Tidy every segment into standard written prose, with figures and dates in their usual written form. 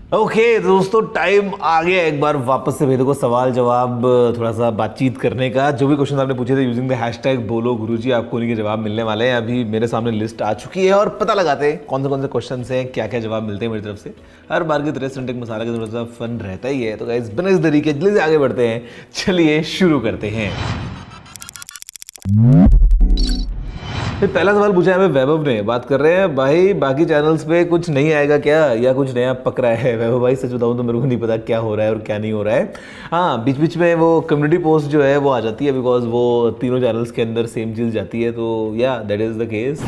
Okay दोस्तों, time आ गया एक बार वापस से भेदों को सवाल जवाब, थोड़ा सा बातचीत करने का। जो भी क्वेश्चन आपने पूछे थे यूजिंग द हैशटैग बोलो गुरुजी, आपको उन्हीं के जवाब मिलने वाले हैं। अभी मेरे सामने लिस्ट आ चुकी है और पता लगाते हैं कौन से क्वेश्चन हैं, क्या क्या जवाब मिलते हैं मेरी तरफ से। हर बार की तरह संटेक मसाला का थोड़ा सा फन रहता ही है। तो गाइस बिना इस तरीके जल्दी से आगे बढ़ते हैं, चलिए शुरू करते हैं। फिर पहला सवाल पूछा है हमें वैभव ने। बात कर रहे हैं भाई बाकी चैनल्स पे कुछ नहीं आएगा क्या, या कुछ नया पक रहा है। वैभव भाई सच बताऊं तो मेरे को नहीं पता क्या हो रहा है और क्या नहीं हो रहा है। हाँ, बीच बीच में वो कम्युनिटी पोस्ट जो है वो आ जाती है, बिकॉज वो तीनों चैनल्स के अंदर सेम चीज़ जाती है। तो या that is the case.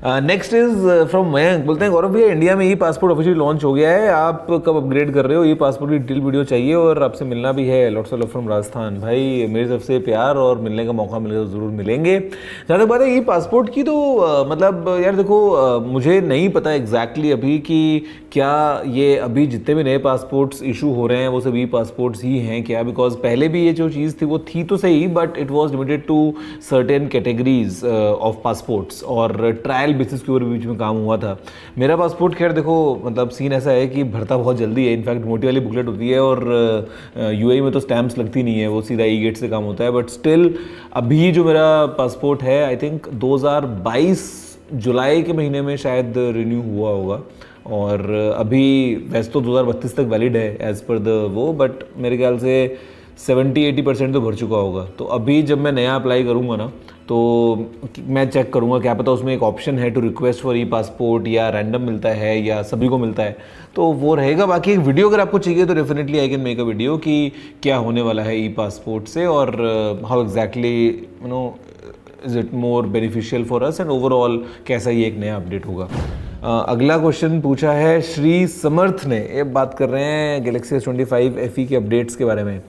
Next is from Mayank. बोलते हैं गौरव भैया, इंडिया में ई पासपोर्ट ऑफिशियली लॉन्च हो गया है, आप कब अपग्रेड कर रहे हो? ई पासपोर्ट की डिटेल वीडियो चाहिए और आपसे मिलना भी है। Lots of love from Rajasthan. भाई मेरी तरफ से प्यार, और मिलने का मौका मिलेगा तो ज़रूर मिलेंगे। जहाँ तक बात है ई पासपोर्ट की, तो मतलब यार देखो, मुझे नहीं पता एग्जैक्टली अभी कि क्या ये अभी जितने भी नए पासपोर्ट्स इशू हो रहे हैं वो सब ई पासपोर्ट्स ही हैं क्या। बिकॉज पहले भी ये जो चीज़ थी वो थी तो सही, but it was limited to certain categories of passports, और ट्रायल बेसिस के ऊपर बीच में काम हुआ था। मेरा पासपोर्ट खैर देखो, मतलब सीन ऐसा है कि भरता बहुत जल्दी है। इनफैक्ट मोटी वाली बुकलेट होती है, और यूएई में तो स्टैम्प्स लगती नहीं है, वो सीधा ई गेट से काम होता है। बट स्टिल अभी जो मेरा पासपोर्ट है, आई थिंक 2022 जुलाई के महीने में शायद रिन्यू हुआ होगा, और अभी वैसे तो 2032 तक वैलिड है एज़ पर द वो, बट मेरे ख्याल से 70-80% तो भर चुका होगा। तो अभी जब मैं नया अप्लाई करूँगा ना, तो मैं चेक करूँगा, क्या पता उसमें एक ऑप्शन है to request for e passport, या रैंडम मिलता है या सभी को मिलता है, तो वो रहेगा। बाकी एक वीडियो अगर आपको चाहिए तो definitely I can make a video कि क्या होने वाला है ई पासपोर्ट से, और how exactly you know is it more beneficial for us, and overall कैसा ये एक नया अपडेट होगा। अगला क्वेश्चन पूछा है श्री समर्थ ने। ये बात कर रहे हैं गैलेक्सी S25 FE के अपडेट्स के बारे में।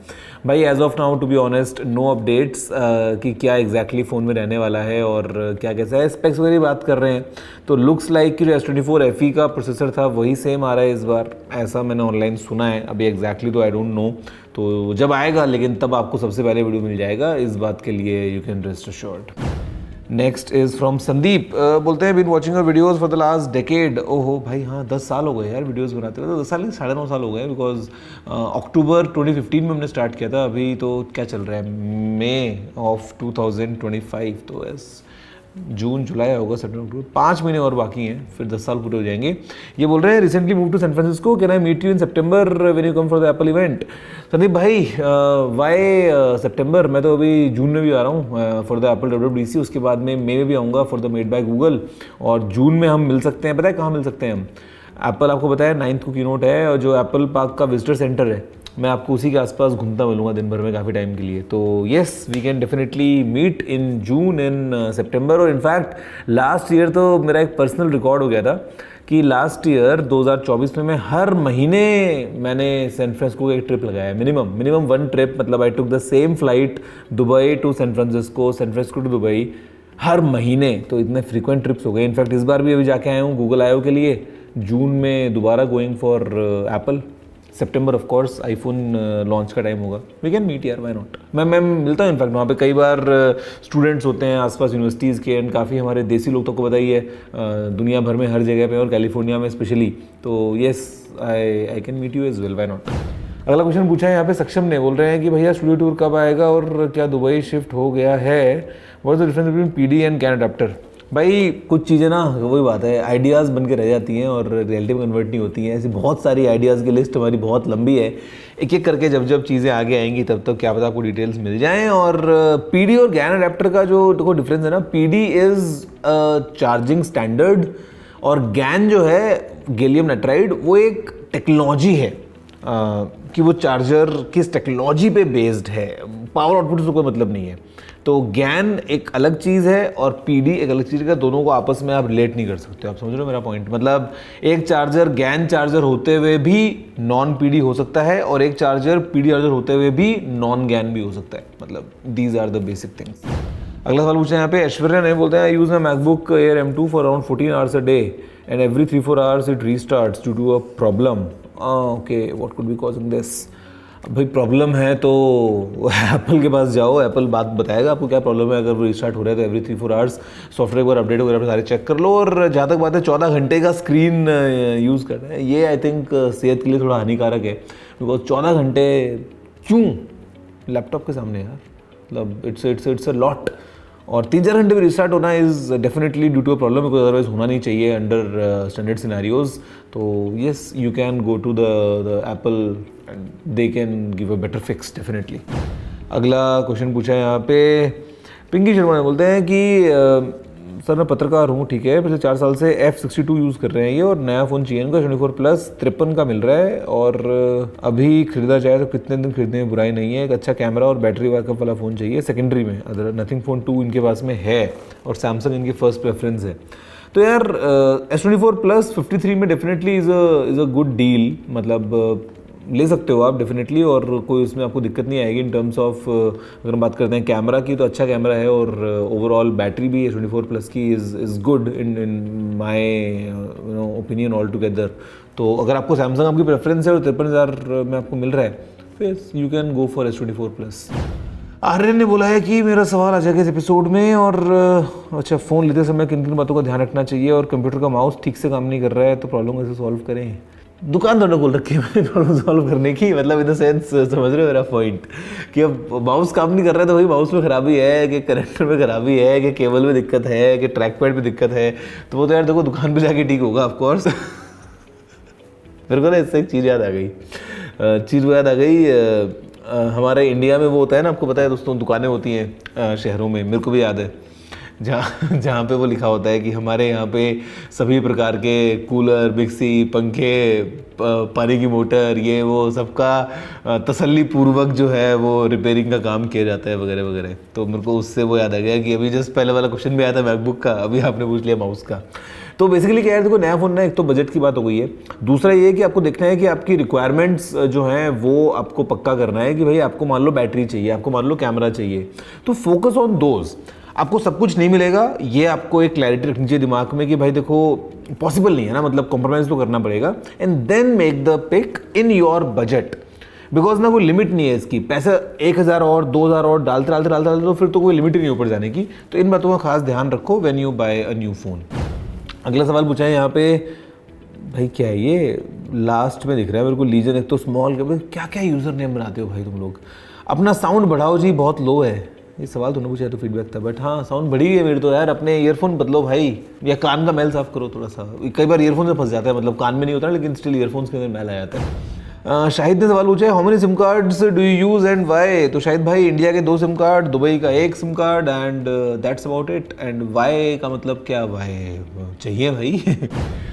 भाई as of now to be honest no updates कि क्या एग्जैक्टली फ़ोन में रहने वाला है और क्या कैसा है। स्पेक्स वगैरह बात कर रहे हैं तो लुक्स लाइक कि जो S24 FE का प्रोसेसर था वही सेम आ रहा है इस बार, ऐसा मैंने ऑनलाइन सुना है। अभी एग्जैक्टली तो आई डोंट नो, तो जब आएगा लेकिन तब आपको सबसे पहले वीडियो मिल जाएगा, इस बात के लिए you can rest assured. Next is from Sandeep. बोलते हैं been watching your videos for the last decade. ओहो भाई हाँ, 10 साल हो गए यार वीडियोस बनाते हुए। तो 10 साल नहीं, 9.5 साल हो गए, बिकॉज अक्टूबर 2015 में हमने स्टार्ट किया था। अभी तो क्या चल रहा है, मई ऑफ 2025, तो यस जून जुलाई होगा, सितंबर अक्टूबर, 5 महीने और बाकी हैं, फिर 10 साल पूरे हो जाएंगे। ये बोल रहे हैं recently move to San Francisco, can I meet you in September when you come for the Apple event. Sandeep भाई वाई सितंबर, मैं तो अभी जून में भी आ रहा हूँ फॉर द एप्पल WWDC, उसके बाद में मई में भी आऊँगा for the made by Google, और जून में हम मिल सकते हैं। पता है कहाँ मिल सकते हैं हम? एप्पल आपको बताया 9th को कीनोट है, और जो एप्पल पार्क का विजिटर सेंटर है, मैं आपको उसी के आसपास घूमता मिलूंगा दिन भर में काफ़ी टाइम के लिए। तो yes we can definitely meet in June in September. और इनफैक्ट लास्ट ईयर तो मेरा एक पर्सनल रिकॉर्ड हो गया था कि लास्ट ईयर 2024 में मैं हर महीने मैंने सैन फ्रांसिस्को का एक ट्रिप लगाया, मिनिमम 1 ट्रिप। मतलब I took the same flight Dubai to San Francisco, San Francisco to Dubai, हर महीने। तो इतने फ्रीक्वेंट ट्रिप्स हो गए। इनफैक्ट इस बार भी अभी जाके आया हूँ गूगल I/O के लिए, जून में दोबारा going for Apple, September of course iPhone launch का टाइम होगा। वी कैन मीट यार, व्हाई नॉट। मैं मिलता हूँ इनफैक्ट वहाँ पे। कई बार स्टूडेंट्स होते हैं आसपास यूनिवर्सिटीज़ के, एंड काफ़ी हमारे देसी लोग तो को बताइए दुनिया भर में हर जगह पे, और कैलिफोर्निया में स्पेशली। तो yes I can meet you as well, why not. अगला क्वेश्चन पूछा है यहाँ पे सक्षम ने। बोल रहे हैं कि भैया स्टूडियो टूर कब आएगा और क्या दुबई शिफ्ट हो गया है? What is the difference between PD and can adapter? भाई कुछ चीज़ें ना वही बात है, आइडियाज़ बन के रह जाती हैं और रियलिटी में कन्वर्ट नहीं होती हैं। ऐसी बहुत सारी आइडियाज़ की लिस्ट हमारी बहुत लंबी है। एक एक करके जब चीज़ें आगे आएंगी तब तक क्या पता आपको डिटेल्स मिल जाएं। और PD और गैन अडेप्टर का जो देखो डिफरेंस है ना, PD इज़ चार्जिंग स्टैंडर्ड, और गैन जो है गैलियम नाइट्राइड, वो एक टेक्नोलॉजी है कि वो चार्जर किस टेक्नोलॉजी पे बेस्ड है, पावर आउटपुट से कोई मतलब नहीं है। तो गैन एक अलग चीज़ है और PD एक अलग चीज़ है, दोनों को आपस में आप रिलेट नहीं कर सकते। आप समझ रहे हो मेरा पॉइंट? मतलब एक चार्जर गैन चार्जर होते हुए भी नॉन PD हो सकता है, और एक चार्जर PD चार्जर होते हुए भी नॉन गैन भी हो सकता है। मतलब these are the basic things. अगला सवाल पूछा है यहाँ पे ऐश्वर्या ने। बोलते हैं use my MacBook Air M2 for around 14 hours a day and every 3-4 hours it restarts due to a problem. Okay, what could be causing this? अब भाई प्रॉब्लम है तो एप्पल के पास जाओ, एप्पल बात बताएगा आपको क्या प्रॉब्लम है। अगर वो रिस्टार्ट हो रहा है तो एवरी 3-4 आवर्स सॉफ्टवेयर वगैरह अपडेट वगैरह सारे चेक कर लो। और जहाँ तक बात है 14 घंटे का स्क्रीन यूज़ करना है, ये आई थिंक सेहत के लिए थोड़ा हानिकारक है। बिकॉज 14 घंटे क्यों लैपटॉप के सामने यार, मतलब इट्स अ लॉट। और 3-4 घंटे में रिस्टार्ट होना is definitely due to a problem, because otherwise होना नहीं चाहिए अंडर स्टैंडर्ड सिनेरियोज। तो yes, you can go to the Apple and they can give a better fix definitely. अगला क्वेश्चन पूछा है यहाँ पे पिंकी शर्मा ने, बोलते हैं कि सर मैं पत्रकार हूँ, ठीक है, पिछले 4 साल से F62 यूज़ कर रहे हैं ये, और नया फ़ोन चाहिए इनका 24 प्लस 53 का मिल रहा है, और अभी खरीदा जाए तो कितने दिन खरीदने में बुराई नहीं है। एक अच्छा कैमरा और बैटरी बैकअप वाला फ़ोन चाहिए सेकेंडरी में, अदर नथिंग फ़ोन 2 इनके पास में है, और सैमसंग इनकी फर्स्ट प्रेफरेंस है। तो यार S24 प्लस 53 में definitely is a good deal, मतलब ले सकते हो आप डेफिनेटली, और कोई उसमें आपको दिक्कत नहीं आएगी इन टर्म्स ऑफ। अगर हम बात करते हैं कैमरा की तो अच्छा कैमरा है, और ओवरऑल बैटरी भी S24 प्लस की is good in my opinion all together. तो अगर आपको सैमसंग आपकी प्रेफरेंस है और 53,000 में आपको मिल रहा है, फिर you can go for S24 plus. Aryan ने बोला है कि मेरा सवाल आ जाएगा इस एपिसोड में, और अच्छा फ़ोन लेते समय किन किन बातों का ध्यान रखना चाहिए, और कंप्यूटर का माउस ठीक से काम नहीं कर रहा है तो प्रॉब्लम कैसे सॉल्व करें। दुकान दोनों खोल रखी है मैंने प्रॉब्लम सॉल्व करने की, मतलब इन द सेंस समझ रहे हो मेरा पॉइंट, कि अब माउस काम नहीं कर रहा है तो भाई माउस में खराबी है कि कनेक्टर में खराबी है कि केबल में दिक्कत है कि ट्रैक पैड में दिक्कत है, तो वो तो यार देखो दुकान पे जाके ठीक होगा ऑफकोर्स। मेरे को ना इससे एक चीज़ याद आ गई, हमारे इंडिया में वो होता है ना, आपको पता है दोस्तों, दुकानें होती हैं शहरों में, मेरे को भी याद है, जहाँ पे वो लिखा होता है कि हमारे यहाँ पे सभी प्रकार के कूलर, मिक्सी, पंखे, पानी की मोटर, ये वो सबका तसल्ली पूर्वक जो है वो रिपेयरिंग का काम किया जाता है वगैरह वगैरह। तो मेरे को उससे वो याद आ गया कि अभी जस्ट पहले वाला क्वेश्चन भी आया था मैकबुक का, अभी आपने पूछ लिया माउस का। तो बेसिकली क्या है, देखो नया फ़ोन ना, एक तो बजट की बात हो गई है, दूसरा ये है कि आपको देखना है कि आपकी रिक्वायरमेंट्स जो हैं वो आपको पक्का करना है कि भाई आपको मान लो बैटरी चाहिए, आपको मान लो कैमरा चाहिए, तो फोकस ऑन दोज। आपको सब कुछ नहीं मिलेगा, ये आपको एक क्लैरिटी रखनी चाहिए दिमाग में कि भाई देखो पॉसिबल नहीं है ना, मतलब कॉम्प्रोमाइज़ तो करना पड़ेगा, and then make the pick in your budget, because ना कोई लिमिट नहीं है इसकी। पैसा 1,000 और 2,000 और डालते तो फिर तो कोई लिमिट ही नहीं ऊपर जाने की। तो इन बातों का खास ध्यान रखो when you buy a new phone. अगला सवाल पूछा है यहाँ पे, भाई क्या है ये लास्ट में दिख रहा है मेरे को, लीजन, एक तो स्मॉल, क्या क्या यूज़र नेम बनाते हो भाई तुम लोग, अपना साउंड बढ़ाओ जी, बहुत लो है। ये सवाल तुमने पूछा है तो फीडबैक था, बट हाँ साउंड बढ़ी है मेरी तो यार। अपने ईयरफोन बदलो भाई, या कान का मैल साफ करो थोड़ा सा, कई बार ईयरफोन से फंस जाता है, मतलब कान में नहीं होता लेकिन स्टिल ईयरफोन्स के अंदर मैल आ जाता है। शाहिद ने सवाल पूछा है, how many sim cards do you use and why. तो शाहिद भाई इंडिया के 2 सिम कार्ड, दुबई का 1 sim card, and that's about it. And why का मतलब क्या, वाई चाहिए भाई।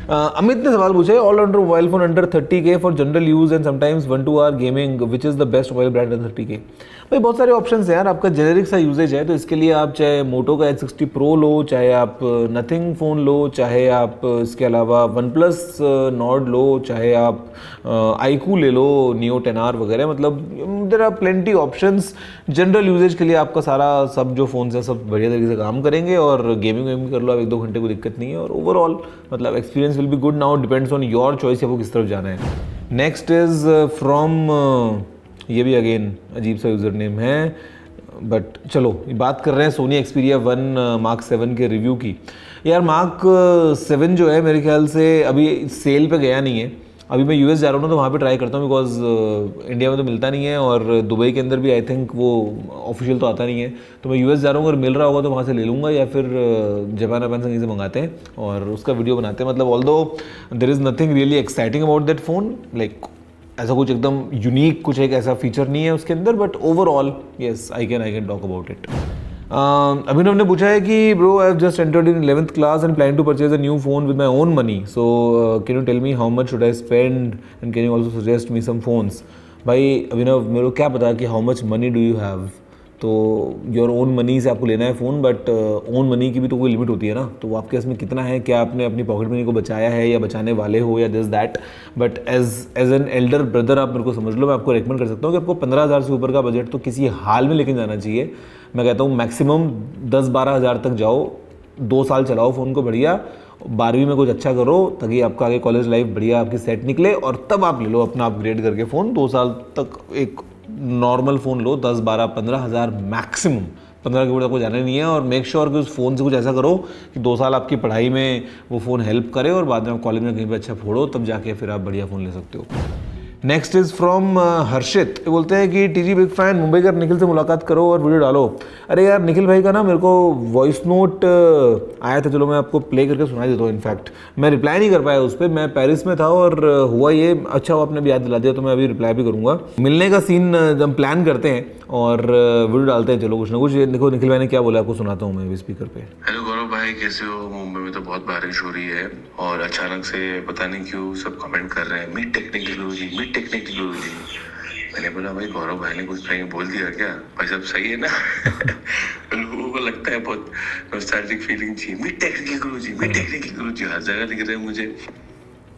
अमित ने सवाल पूछा है, all under mobile phone under 30K for general use and sometimes 1-2 hour gaming, which is the best mobile brand under 30K। भाई बहुत सारे ऑप्शन हैं यार, आपका जेनेरिक सा यूजेज है, तो इसके लिए आप चाहे मोटो का H60 Pro लो, चाहे आप नथिंग फ़ोन लो, चाहे आप इसके अलावा वन प्लस नॉर्ड लो, चाहे आप iQOO ले लो, Neo 10R वगैरह, मतलब there are plenty options. General usages के लिए आपका सारा सब जो फ़ोन्स हैं सब बढ़िया तरीके से काम करेंगे, और गेमिंग वेमिंग कर लो आप 1-2 घंटे, कोई दिक्कत नहीं है, और ओवरऑल मतलब experience will be good. Now depends on your choice, आपको किस तरफ जाना है। नेक्स्ट इज़ फ्रॉम, ये भी अगेन अजीब सा यूज़र नेम है, बट चलो बात कर रहे हैं सोनी एक्सपीरिया 1 Mark 7 के रिव्यू की। यार Mark 7 जो है मेरे ख्याल से अभी सेल पे गया नहीं है, अभी मैं यूएस जा रहा हूँ ना तो वहाँ पे ट्राई करता हूँ, बिकॉज इंडिया में तो मिलता नहीं है, और दुबई के अंदर भी आई थिंक वो ऑफिशियल तो आता नहीं है। तो मैं यूएस जा रहा हूँ, अगर मिल रहा होगा तो वहाँ से ले लूँगा, या फिर जापान से कहीं से मंगाते हैं और उसका वीडियो बनाते हैं। मतलब although there is nothing really exciting about that phone, like ऐसा कुछ एकदम यूनिक कुछ एक ऐसा फीचर नहीं है उसके अंदर, but overall yes I can talk about it. Abhinav ने पूछा है कि bro I have just entered in 11th class and plan to purchase a new phone with my own money, so can you tell me how much should I spend and can you also suggest me some phones. भाई अभिनव मेरे को क्या पता कि how much money do you have, तो your own money से आपको लेना है फ़ोन, बट ओन मनी की भी तो कोई लिमिट होती है ना, तो आपके इसमें कितना है, क्या आपने अपनी पॉकेट मनी को बचाया है या बचाने वाले हो या this that. But as an elder brother आप मेरे को समझ लो, मैं आपको रेकमेंड कर सकता हूँ कि आपको 15,000 से ऊपर का बजट तो किसी हाल में लेके जाना चाहिए। मैं कहता हूँ मैक्सिमम 10-12 हज़ार तक जाओ, 2 साल चलाओ फ़ोन को बढ़िया, 12वीं में कुछ अच्छा करो ताकि आपका आगे कॉलेज लाइफ बढ़िया आपकी सेट निकले, और तब आप ले लो अपना अपग्रेड करके फ़ोन। 2 साल तक एक नॉर्मल फ़ोन लो, 10, 12, 15 हज़ार मैक्सिमम, 15 के ऊपर आपको जाना नहीं है। और मेक श्योर कि उस फ़ोन से कुछ ऐसा करो कि 2 साल आपकी पढ़ाई में वो फ़ोन हेल्प करे, और बाद में आप कॉलेज में कहीं पर अच्छा फोड़ो, तब जाके फिर आप बढ़िया फ़ोन ले सकते हो। नेक्स्ट इज़ फ्रॉम हर्षित, बोलते हैं कि टीजी बिग फैन, मुंबई का निखिल से मुलाकात करो और वीडियो डालो। अरे यार निखिल भाई का ना मेरे को वॉइस नोट आया था, चलो मैं आपको प्ले करके सुनाई देता हूँ। इनफैक्ट मैं रिप्लाई नहीं कर पाया उस पर, मैं पेरिस में था और हुआ ये, अच्छा वो आपने भी याद दिला दिया तो मैं अभी रिप्लाई भी करूँगा। मिलने का सीन जब प्लान करते हैं और वीडियो डालते हैं, चलो कुछ ना कुछ। ये देखो निखिल भाई ने क्या बोला, आपको सुनाता हूँ मैं भी स्पीकर पे। हेलो गौरव भाई, कैसे हो? मुंबई में तो बहुत बारिश हो रही है और अचानक से पता नहीं क्यों सब कमेंट कर रहे हैं मिड टेक्निकल जी। मैंने बोला भाई गौरव भाई ने कुछ कहीं बोल दिया क्या? भाई सब सही है ना? लोगों को लगता है बहुत नॉस्टैल्जिक फीलिंग थी, मिड टेक्निकल जी हर जगह दिख रहे हैं मुझे।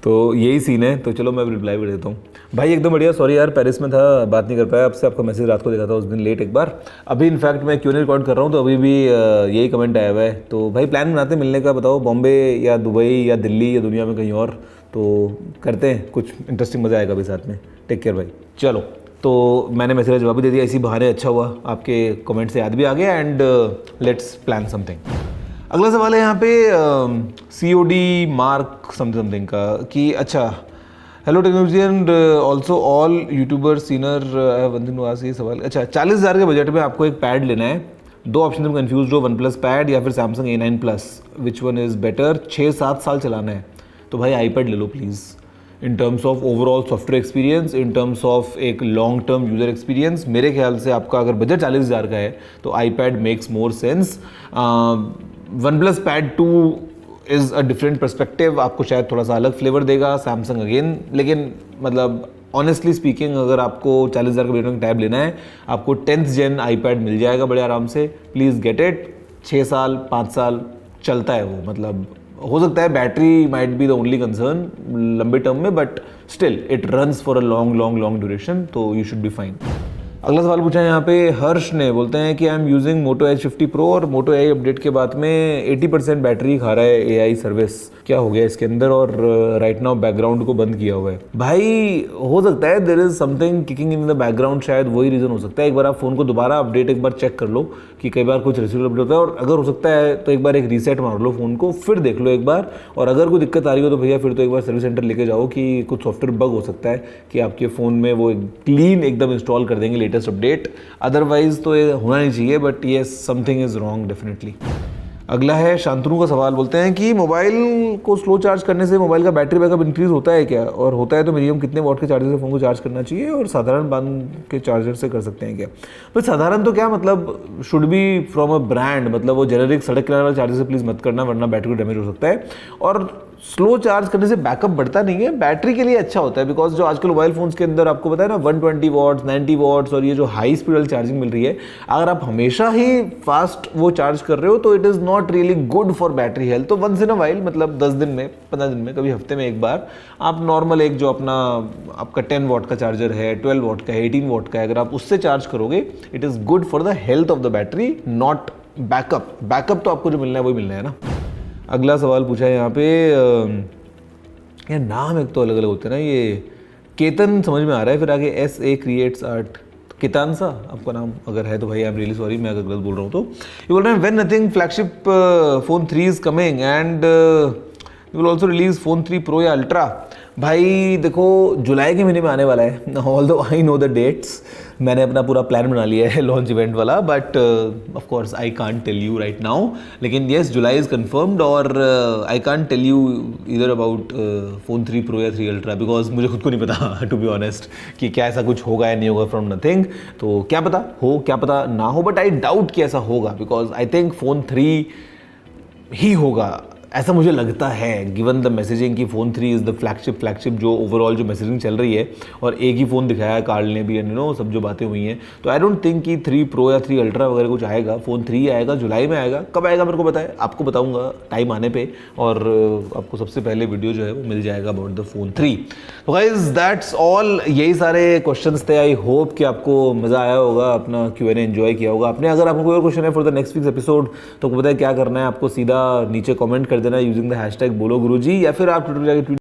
तो यही सीन है, तो चलो मैं रिप्लाई भी देता हूँ। भाई एकदम बढ़िया, सॉरी यार पेरिस में था, बात नहीं कर पाया आपसे। आपका मैसेज रात को देखा था उस दिन लेट एक बार। अभी इनफैक्ट मैं क्यों नहीं रिकॉर्ड कर रहा हूँ, तो अभी भी यही कमेंट आया हुआ है। तो भाई प्लान बनाते हैं मिलने का, बताओ बॉम्बे या दुबई या दिल्ली या दुनिया में कहीं और, तो करते हैं कुछ इंटरेस्टिंग, मज़ा आएगा भी साथ में। टेक केयर भाई। चलो तो मैंने मैसेज का जवाब भी दे दिया, इसी बहाने अच्छा हुआ आपके कमेंट से याद भी आ गया, एंड लेट्स प्लान समथिंग। अगला सवाल है यहाँ पे COD मार्क समथिंग का कि अच्छा, hello technology and also all YouTuber सीनर आस्क ये सवाल। अच्छा 40,000 के बजट में आपको एक पैड लेना है, 2 ऑप्शन में कन्फ्यूज हो, OnePlus पैड या फिर Samsung A9 Plus, which one is better? 6-7 साल चलाना है तो भाई आईपैड ले लो please. In terms of overall software experience, in terms of एक लॉन्ग टर्म यूज़र एक्सपीरियंस, मेरे ख्याल से आपका अगर बजट 40,000 का है तो iPad makes more sense. OnePlus pad 2 is a different perspective, आपको शायद थोड़ा सा अलग फ्लेवर देगा। सैमसंग अगेन, लेकिन मतलब ऑनेस्टली स्पीकिंग अगर आपको 40,000 का बजट में टैब लेना है, आपको 10th Gen आईपैड मिल जाएगा बड़े आराम से। Please get it. 6 साल 5 साल चलता है वो, मतलब हो सकता है battery might be the only concern लंबे टर्म में, but still it runs for a long duration, तो यू शुड बी फाइन। अगला सवाल पूछा है यहाँ पे हर्ष ने, बोलते हैं कि I am using Moto H50 Pro और Moto AI अपडेट के बाद में 80% बैटरी खा रहा है AI सर्विस, क्या हो गया इसके अंदर? और राइट नाउ बैकग्राउंड को बंद किया हुआ है। भाई हो सकता है there is something kicking in the background, शायद वही रीज़न हो सकता है। एक बार आप फ़ोन को दोबारा अपडेट एक बार चेक कर लो कि कई बार कुछ रिसीवर अपडेट होता है, और अगर हो सकता है तो एक बार एक रीसेट मार लो फ़ोन को, फिर देख लो एक बार। और अगर कोई दिक्कत आ रही हो तो भैया फिर तो एक बार सर्विस सेंटर लेके जाओ, कि कुछ सॉफ्टवेयर बग हो सकता है कि आपके फ़ोन में वो क्लीन एकदम इंस्टॉल कर देंगे लेटेस्ट अपडेट। अदरवाइज तो ये होना नहीं चाहिए, बट ये समथिंग इज़ रॉन्ग डेफिनेटली। अगला है शांतनु का सवाल, बोलते हैं कि मोबाइल को स्लो चार्ज करने से मोबाइल का बैटरी बैकअप इंक्रीज होता है क्या, और होता है तो मिनिमम कितने वॉट के चार्जर से फ़ोन को चार्ज करना चाहिए, और साधारण बांध के चार्जर से कर सकते हैं क्या? भाई साधारण तो क्या मतलब, should be from a brand, मतलब वो जेनरिक सड़क किनारे वाले चार्जर से प्लीज़ मत करना, वरना बैटरी को डैमेज हो सकता है। और स्लो चार्ज करने से बैकअप बढ़ता नहीं है, बैटरी के लिए अच्छा होता है, बिकॉज जो आजकल मोबाइल फोन्स के अंदर आपको पता है ना 120 वॉट्स 90 वॉट्स और ये जो हाई स्पीड वाली चार्जिंग मिल रही है, अगर आप हमेशा ही फास्ट वो चार्ज कर रहे हो तो it is not really good for battery health. तो वंस इन अ वाइल, मतलब 10 दिन में 15 दिन में कभी हफ्ते में एक बार आप नॉर्मल एक जो अपना आपका 10 वॉट का चार्जर है, 12 वॉट का है, 18 वॉट का है, अगर आप उससे चार्ज करोगे it is good for the health of the battery, not backup. Backup तो आपको जो मिलना है वही मिलना है ना। अगला सवाल पूछा है यहाँ पे, यार नाम एक तो अलग अलग होते हैं ना, ये केतन समझ में आ रहा है, फिर आगे SA क्रिएट्स आर्ट, केतान सा आपका नाम अगर है तो भाई आई एम रियली सॉरी, मैं अगर गलत बोल रहा हूँ तो। ये बोल रहे हैं when nothing flagship phone 3 is coming and you will also release phone 3 Pro या अल्ट्रा। भाई देखो जुलाई के महीने में आने वाला है, ऑल दो आई नो द डेट्स, मैंने अपना पूरा प्लान बना लिया है लॉन्च इवेंट वाला, but of course I can't tell you right now, लेकिन येस जुलाई इज़ कन्फर्म्ड। और आई कांट टेल यू इधर अबाउट फोन 3 Pro या 3 अल्ट्रा, बिकॉज मुझे खुद को नहीं पता टू बी ऑनेस्ट कि क्या ऐसा कुछ होगा या नहीं होगा फ्रॉम नथिंग। तो क्या पता हो क्या पता ना हो, बट आई डाउट कि ऐसा होगा, बिकॉज आई थिंक फोन 3 ही होगा, ऐसा मुझे लगता है, गिवन द मैसेजिंग कि फ़ोन 3 इज़ द फ्लैगशिप जो ओवरऑल जो मैसेजिंग चल रही है, और एक ही फ़ोन दिखाया है कार्ल ने भी, एंड यू नो सब जो बातें हुई हैं, तो आई डोंट थिंक कि 3 Pro या 3 अल्ट्रा वगैरह कुछ आएगा। फ़ोन 3 आएगा, जुलाई में आएगा, कब आएगा मेरे को बताए, आपको बताऊंगा टाइम आने पे, और आपको सबसे पहले वीडियो जो है वो मिल जाएगा अबाउट द फ़ोन 3। तो गाइस दैट्स ऑल, यही सारे क्वेश्चंस थे। आई होप कि आपको मज़ा आया होगा, अपना Q&A एंजॉय किया होगा आपने। अगर आपको कोई और क्वेश्चन है for the next weeks episode तो बताए क्या करना है, आपको सीधा नीचे कॉमेंट कर कर देना यूजिंग द हैशटैग बोलो गुरुजी, या फिर आप ट्विटर जाके